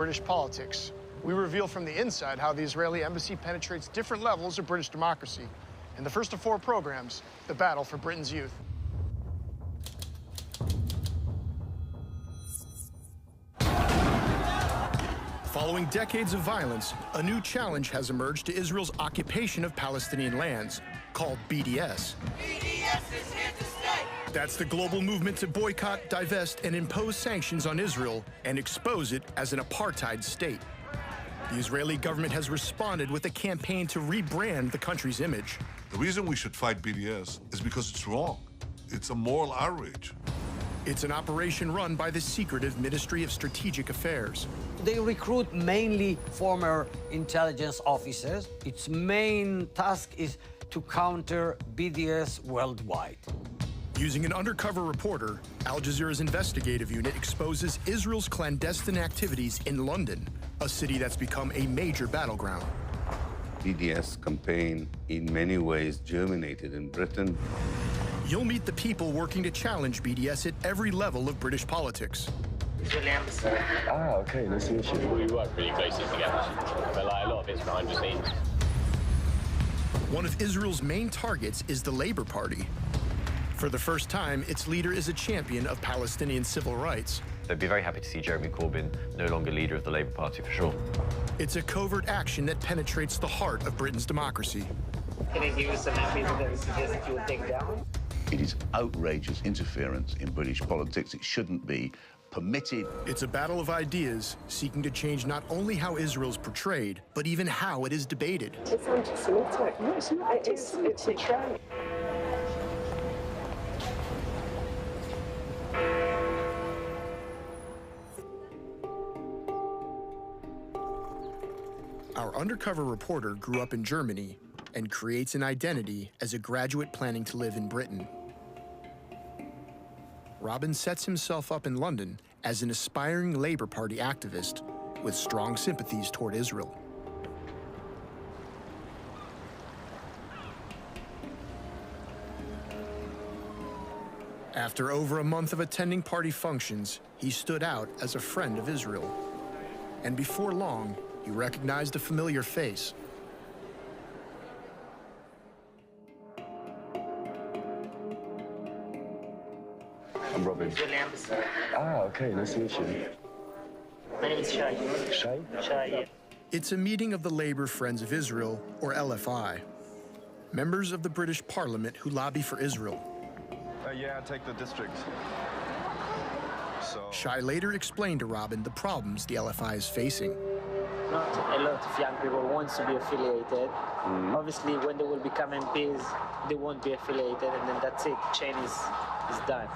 British politics. We reveal from the inside how the Israeli embassy penetrates different levels of British democracy. In the first of 4 programs, the battle for Britain's youth. Following decades of violence, a new challenge has emerged to Israel's occupation of Palestinian lands, called BDS. BDS is here to stay. That's the global movement to boycott, divest, and impose sanctions on Israel and expose it as an apartheid state. The Israeli government has responded with a campaign to rebrand the country's image. The reason we should fight BDS is because it's wrong. It's a moral outrage. It's an operation run by the secretive Ministry of Strategic Affairs. They recruit mainly former intelligence officers. Its main task is to counter BDS worldwide. Using an undercover reporter, Al Jazeera's investigative unit exposes Israel's clandestine activities in London, a city that's become a major battleground. BDS campaign in many ways germinated in Britain. You'll meet the people working to challenge BDS at every level of British politics. Ah, okay, nice to meet you. We work really closely together, but like a lot of it's behind the scenes. One of Israel's main targets is the Labour Party. For the first time, its leader is a champion of Palestinian civil rights. They'd be very happy to see Jeremy Corbyn no longer leader of the Labour Party, for sure. It's a covert action that penetrates the heart of Britain's democracy. Can I give you some MPs that suggest that you would take down? It is outrageous interference in British politics. It shouldn't be permitted. It's a battle of ideas seeking to change not only how Israel's portrayed, but even how it is debated. It's anti-Semitic. No, it's not. It's a trend. Our undercover reporter grew up in Germany and creates an identity as a graduate planning to live in Britain. Robin sets himself up in London as an aspiring Labour Party activist with strong sympathies toward Israel. After over a month of attending party functions, he stood out as a friend of Israel. And before long, he recognized a familiar face. I'm Robin. Ah, okay, nice to meet you. My name is Shai. Shai? Shai, yeah. It's a meeting of the Labour Friends of Israel, or LFI, members of the British Parliament who lobby for Israel. Yeah, I take the district. So... Shai later explained to Robin the problems the LFI is facing. Not a lot of young people want to be affiliated. Obviously, when they will become MPs, they won't be affiliated, and then that's it. Chain is done.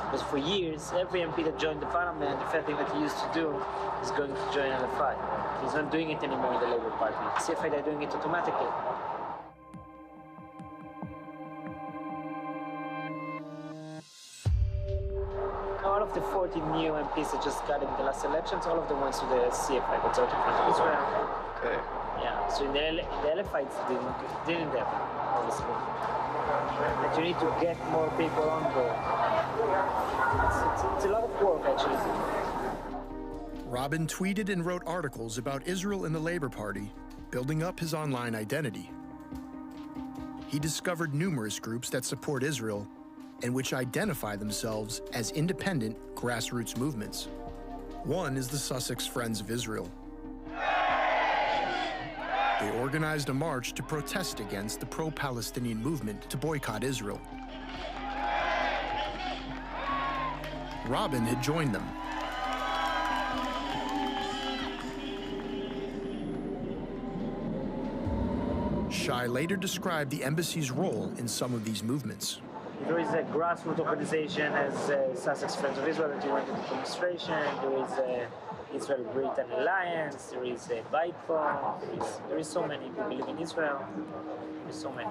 Because for years, every MP that joined the parliament, the first thing that he used to do is going to join LFI. He's not doing it anymore in the Labour Party. CFI, they're doing it automatically. All of the 40 new MPs that just got in the last elections, all of them went to the CFI, Conservative Front of Israel. Okay. Yeah, so in the LFI didn't happen, obviously. But you need to get more people on board. It's a lot of work, actually. Robin tweeted and wrote articles about Israel and the Labour Party, building up his online identity. He discovered numerous groups that support Israel and which identify themselves as independent grassroots movements. One is the Sussex Friends of Israel. They organized a march to protest against the pro-Palestinian movement to boycott Israel. Robin had joined them. Shai later described the embassy's role in some of these movements. There is a grassroots organization as Sussex Friends of Israel that you went into demonstration. There is a Israel-Britain Alliance. There is a Bite Phone. There is so many people live in Israel. There's so many.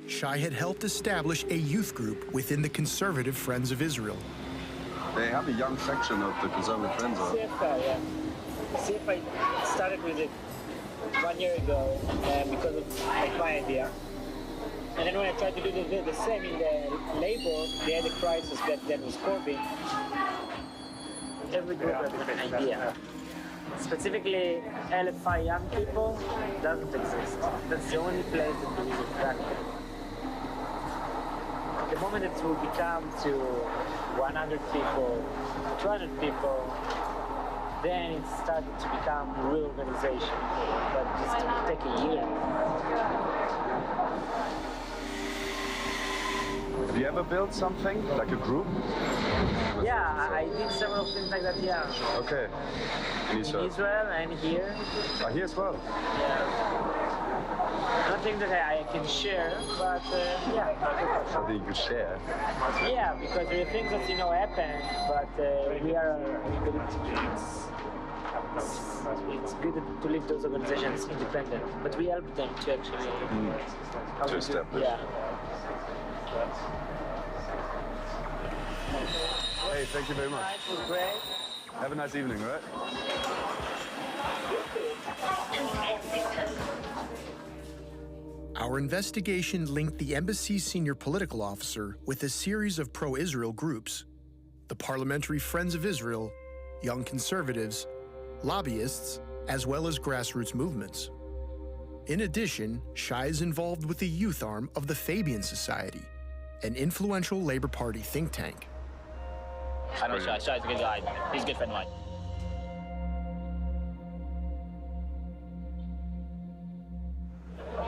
Shai had helped establish a youth group within the Conservative Friends of Israel. They have a young section of the Conservative Friends. CFI, yeah. CFI started with it 1 year ago because of my idea. And then when I tried to do the same in the Labour, they had a crisis back then with Corbyn. every group has an idea. Specifically, LFI young people doesn't exist. That's the only place that there is a practice. The moment it will become to 100 people, 200 people, then it started to become a real organization. But just to take a year. Have you ever built something, like a group? Yeah, I did several things like that, yeah. Okay. In Israel and here. Here as well? Yeah. Nothing that I can share, but yeah. Something you could share? Yeah, because there are things that happen, but we are. It's good to leave those organizations independent, but we help them to actually. To establish. Yeah. Hey, thank you very much. It was great. Have a nice evening, all right? Our investigation linked the embassy's senior political officer with a series of pro-Israel groups: the Parliamentary Friends of Israel, Young Conservatives, lobbyists, as well as grassroots movements. In addition, Shai is involved with the youth arm of the Fabian Society, an influential Labour Party think tank. I know Shai. Shai's a good guy. He's a good friend of mine.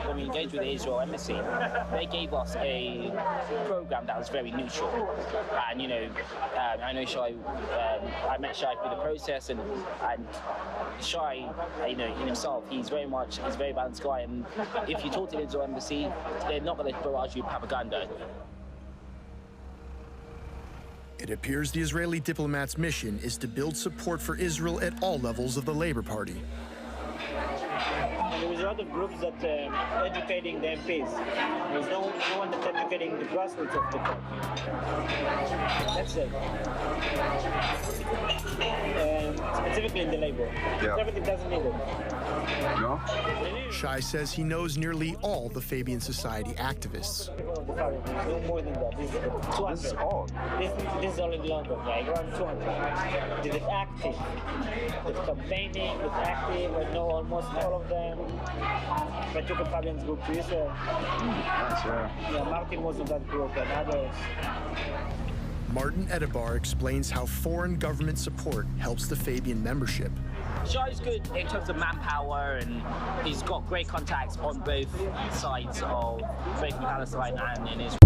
When we engaged with the Israel embassy, they gave us a program that was very neutral. And I know Shai. I met Shai through the process, and Shai, in himself, he's a very balanced guy. And if you talk to the Israel embassy, they're not going to barrage you with propaganda. It appears the Israeli diplomat's mission is to build support for Israel at all levels of the Labour Party. And there was a lot of groups that educating the MPs. There's no one that's educating the grassroots of the party. That's it. Specifically in the Labour. Conservative doesn't need it. No? Shai says he knows nearly all the Fabian Society activists. No more than that. This is 200. This is all? This is all in London, like around 200. This is active. It's campaigning, it's active. I know almost all of them. I took a Fabian's group to Israel. Nice, yeah. Martin was in that group and others. Martin Edebar explains how foreign government support helps the Fabian membership. Shai's good in terms of manpower, and he's got great contacts on both sides of both in Palestine and in Israel.